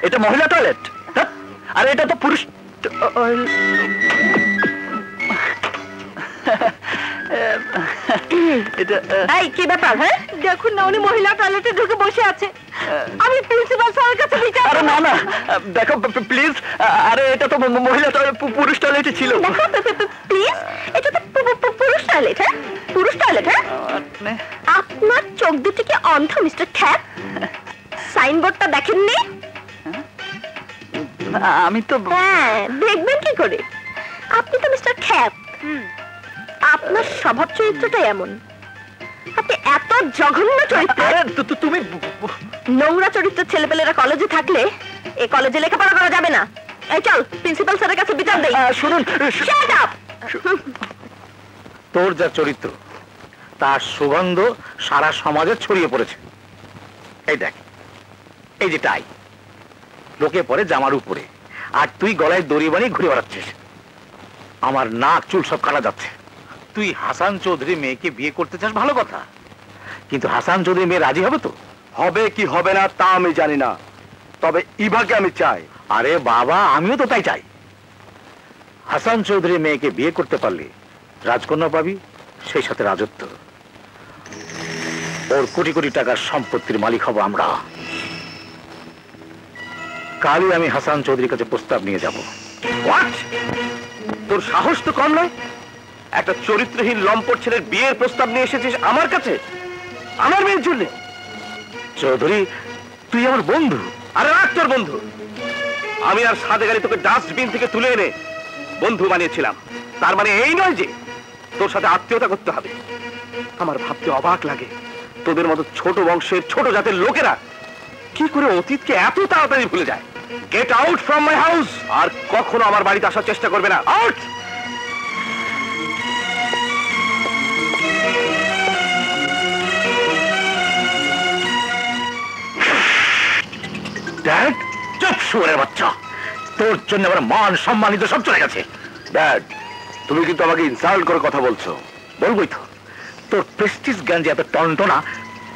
এটা মহিলা টয়লেট, আর এটা তো পুরুষ। কি ব্যাপার? হ্যাঁ, দেখুন না, উনি মহিলা টয়লেটে ঢুকে বসে আছে। আমি প্রিন্সিপাল স্যারের কাছে বিচার। আরে না না, দেখো প্লিজ। আরে এটা তো মহিলা টয়লেট, পুরুষ টয়লেটে ছিল। প্লিজ, এটা তো পুরুষ টয়লেট। হ্যাঁ, পুরুষ টয়লেট। হ্যাঁ, আপনার চোখ দুটি কি অন্ধ মিস্টার খ্যাপ? সাইনবোর্ডটা দেখেননি? আমি তো। হ্যাঁ, দেখবেন কি করে? আপনি তো মিস্টার খ্যাপ। আপনার স্বভাব চরিত্রটাই এমন। আপনি এত জঘন্য চরিত্র। তুমি নোংরা চরিত্রের ছেলেপেলেরা কলেজে থাকলে এই কলেজে লেখাপড়া করা যাবে না। এই চল, প্রিন্সিপাল স্যারের কাছে বিচার দেই। শুনুন, শাট আপ। তোর যা চরিত্র, তার সুগন্ধ সারা সমাজে ছড়িয়ে পড়েছে। এই দেখ, এই যে টাই লোকে পরে জামার উপরে, আর তুই গলায় দড়ি বানিয়ে ঘুরে বেড়াচ্ছিস। আমার নাক চুল সব কাটা যাচ্ছে। তুই হাসান চৌধুরী মেয়েকে বিয়ে করতে চাস, ভালো কথা, কিন্তু হাসান চৌধুরী মেয়ে রাজি হবে তো? হবে কি হবে না তা আমি জানি না, তবে ইভাকে আমি চাই। আরে বাবা, আমিও তো তাই চাই। হাসান চৌধুরী মেয়েকে বিয়ে করতে পারলে রাজকন্যা পাবি, সেই সাথে রাজত্ব। ওর কোটি কোটি টাকার সম্পত্তির মালিক হব আমরা। কালই আমি হাসান চৌধুরীর কাছে প্রস্তাব নিয়ে যাব। হোয়াট? তোর সাহস তো কম নয়? একটা চরিত্রহীন লম্পট ছেলের বিয়ের প্রস্তাব নিয়ে এসেছিস আমার কাছে, আমার মেয়ের জন্য? চৌধুরী, তুই আমার বন্ধু। আরে রাখ তোর বন্ধু। আমি আর সাদে গাড়ি তোকে ডাস্টবিন থেকে তুলে এনে বন্ধু বানিয়েছিলাম, তার মানে এই নয় যে তোর সাথে আত্মীয়তা করতে হবে। আমার ভাবতে অবাক লাগে, তোদের মতো ছোট বংশের ছোট জাতের লোকেরা কি করে অতীতকে এত তাড়াতাড়ি ভুলে যায়। Get out from my house. আর কখনো আমার বাড়িতে আসার চেষ্টা করবে না। আউট। ড্যাড, চুপ শুয়োরের বাচ্চা, তোর জন্য আমার মান সম্মানিত সব চলে গেছে। ড্যাড, তুমি কিন্তু আমাকে ইনসাল্ট করে কথা বলছো। বলবই তো, তোর প্রেস্টিজ জ্ঞান যে এত টনটনা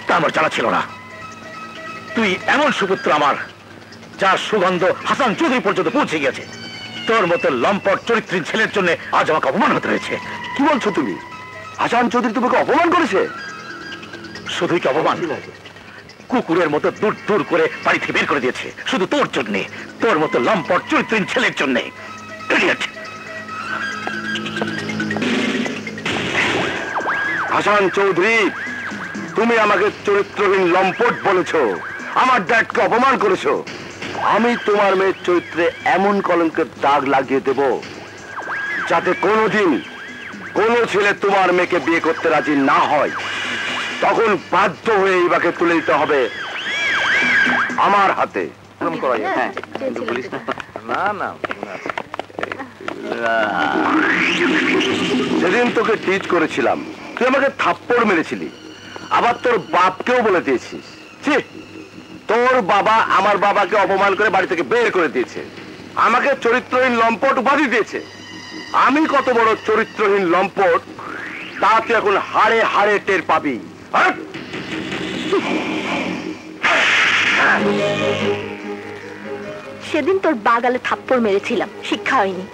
তা আমার জানা ছিল না। তুই এমন সুপুত্র আমার, যার সুগন্ধ হাসান চৌধুরী পর্যন্ত পৌঁছে গেছে। তোর মতো লম্পট চরিত্রহীন ছেলের জন্য আজ আমাকে অপমান হতে হয়েছে। কি বলছো তুমি? হাসান চৌধুরী তোমাকে অপমান করেছে? শুধুই কি অপমান, কুকুরের মতো দূর দূর করে বাড়ি থেকে বের করে দিয়েছে শুধু তোর জন্যে, তোর মতো লম্পট চরিত্রহীন ছেলের জন্যে। হাসান চৌধুরী, তুমি আমাকে চরিত্রহীন লম্পট বলেছো, আমার ড্যাডকে অপমান করেছো। আমি তোমার মেয়ের চরিত্রে এমন কলঙ্কের দাগ লাগিয়ে দেব যাতে কোনোদিন কোনো ছেলে তোমার মেয়েকে বিয়ে করতে রাজি না হয়। তখন বাধ্য হয়ে ইভাকে তুলে দিতে হবে আমার হাতে। সেদিন তোকে টিচ করেছিলাম, তুই আমাকে থাপ্পড় মেরেছিলি, আবার তোর বাপকেও বলে দিয়েছিস। তোর বাবা আমার বাবাকে অপমান করে বাড়ি থেকে বের করে দিয়েছে, আমাকে চরিত্রহীন লম্পট উপাধি দিয়েছে। আমি কত বড় চরিত্রহীন লম্পট তা তুই এখন হাড়ে হাড়ে টের পাবি। সেদিন তোর বা গালে থাপ্পড় মেরেছিলাম, শিক্ষা হয়নি।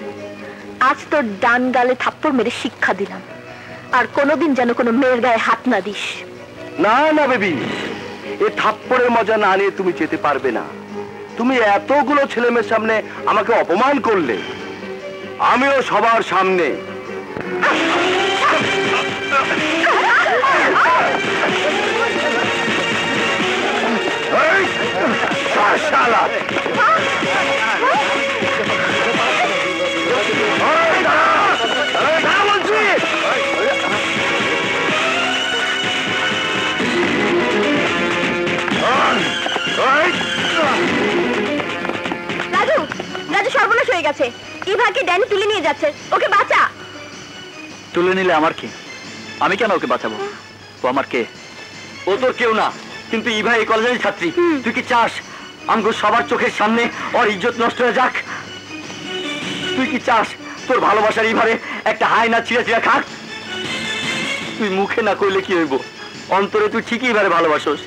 আজ তোর ডান গালে থাপ্পড় মেরে শিক্ষা দিলাম। আর কোনোদিন যেন কোনো মেয়ের গায়ে হাত না দিস। না না বেবি, এ থাপ্পড়ের মজা না নিয়ে তুমি যেতে পারবে না। তুমি এতগুলো ছেলে মেয়ের সামনে আমাকে অপমান করলে, আমিও সবার সামনে। রাজু, রাজু সর্বনাশ হয়ে গেছে। ইভাকে ড্যানি তুলে নিয়ে যাচ্ছে, ওকে বাঁচা। তুলে নিলে আমার কি? আমি কেন ওকে বাঁচাবো? ও আমার কে? ও তোর কেউ না, কিন্তু ইভা এই কলেজের ছাত্রী। তুই কি চাস আমগো সবার চোখের সামনে ওর ইজ্জত নষ্ট হয়ে যাক? তুই কি চাস তোর ভালোবাসার ইভারে একটা হাই না ছিঁড়া ছিঁড়া খাক? তুই মুখে না কইলে কি হইব, অন্তরে তুই ঠিকই ইভারে ভালোবাসোস।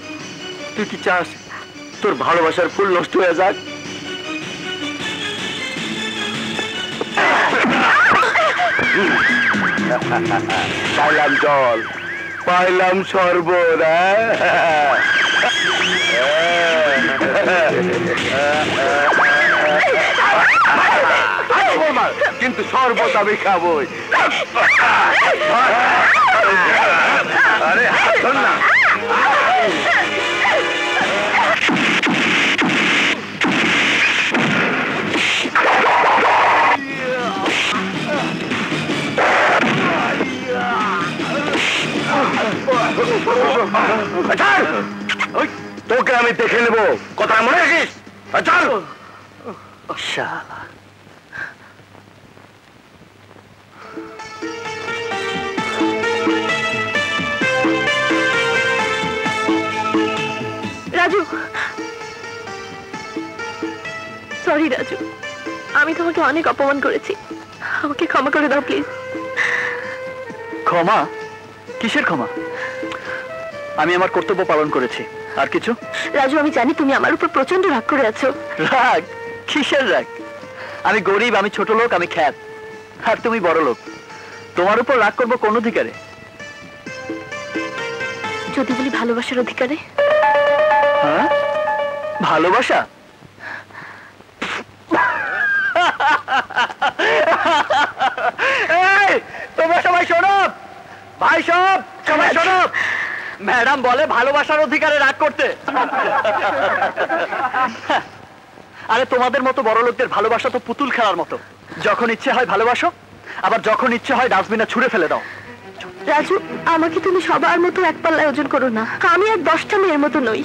তুই কি চাস তোর ভালোবাসার ফুল নষ্ট হয়ে যাক? পাইলাম জল, পাইলাম শরবত। কিন্তু শরবত আমি খাবই। আরে হাত ধর না। তোকে আমি দেখে নেবো, কথা মনে রাখিস। চল। রাজু, সরি রাজু, আমি তোমাকে অনেক অপমান করেছি, আমাকে ক্ষমা করে দাও প্লিজ। ক্ষমা? কিসের ক্ষমা? আমি আমার কর্তব্য পালন করেছি, আর কিছু? রাজু, আমি জানি তুমি আমার উপর প্রচন্ড রাগ করে আছো। রাগ? কিসের রাগ? আমি গরিব, আমি ছোট লোক, আমি খ্যাত, আর তুমি বড় লোক। তোমার উপর রাগ করবো কোন অধিকারে? যদি বলি ভালোবাসার অধিকারে। হ্যাঁ, ভালোবাসা? তোমরা সবাই শোনো, ভাই সব সবাই শোনো, ম্যাডাম বলে ভালোবাসার অধিকারে রাগ করতে। আরে তোমাদের মতো বড় লোকদের ভালোবাসা তো পুতুল খেলার মতো, যখন ইচ্ছে হয় ভালোবাসো, আবার যখন ইচ্ছে হয় ডাস্টবিনে ছুঁড়ে ফেলে দাও। রাজু, আমাকে তুমি সবার মতো এক পাল্লায় ওজন করো না, আমি আর 10টা মেয়ের মতো নই।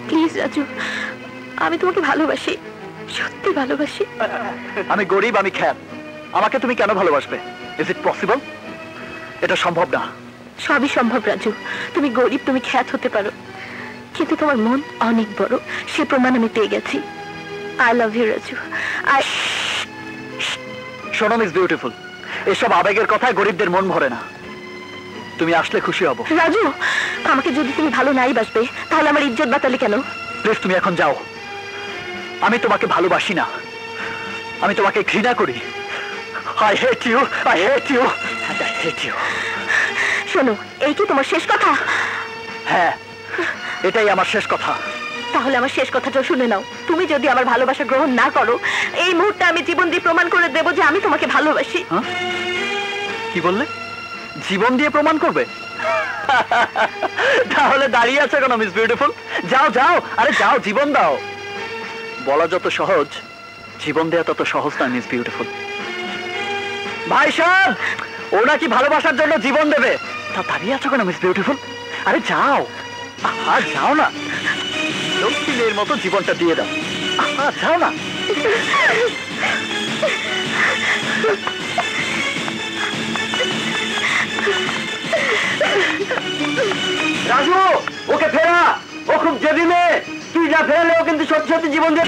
প্লিজ রাজু, আমি তোমাকে ভালোবাসি, সত্যি ভালোবাসি। আমি গরিব, আমি খ্যাত, আমাকে তুমি কেন ভালোবাসবে? Is it possible? এটা সম্ভব না। সবই সম্ভব রাজু, তুমি গরিব, তুমি খ্যাত হতে পারো, কিন্তু তোমার মন অনেক বড়, সে প্রমাণ আমি পেয়ে গেছি। I love you Raju. শোনো মিস বিউটিফুল, এসব আবেগের কথায় গরিবদের মন ভরে না। তুমি আসলে খুশি হব। রাজু, আমাকে যদি তুমি ভালো নাই বাসবে, তাহলে আমার ইজ্জত বাঁচালে কেন? প্লিজ তুমি এখন যাও। আমি তোমাকে ভালোবাসি না, আমি তোমাকে ঘৃণা করি। I hate you, I hate you, I hate you. শোনো, এই কি তোমার শেষ কথা? হ্যাঁ, এটাই আমার শেষ কথা। তাহলে আমার শেষ কথাটা শুনে নাও। তুমি যদি আমার ভালোবাসা গ্রহণ না করো, এই মুহূর্তে আমি জীবন দিয়ে প্রমাণ করে দেবো যে আমি তোমাকে ভালোবাসি। কি বললে? জীবন দিয়ে প্রমাণ করবে? তাহলে দাঁড়িয়ে আছে কেন মিস বিউটিফুল? যাও যাও, আরে যাও, জীবন দাও। বলা যত সহজ, জীবন দেওয়া তত সহজ না মিস বিউটিফুল। ভাই সাহেব, ও নাকি ভালোবাসার জন্য জীবন দেবে, তা দাঁড়িয়ে আছো কেন মিস বিউটিফুল? আরে যাও, আর যাও না, লক্ষ্মীর মতো জীবনটা দিয়ে দাও, যাও না। রাজু, ওকে ফেরা, ও খুব জেদি মেয়ে, তুই না ফেরালে ও কিন্তু সত্যি সত্যি জীবন দিয়ে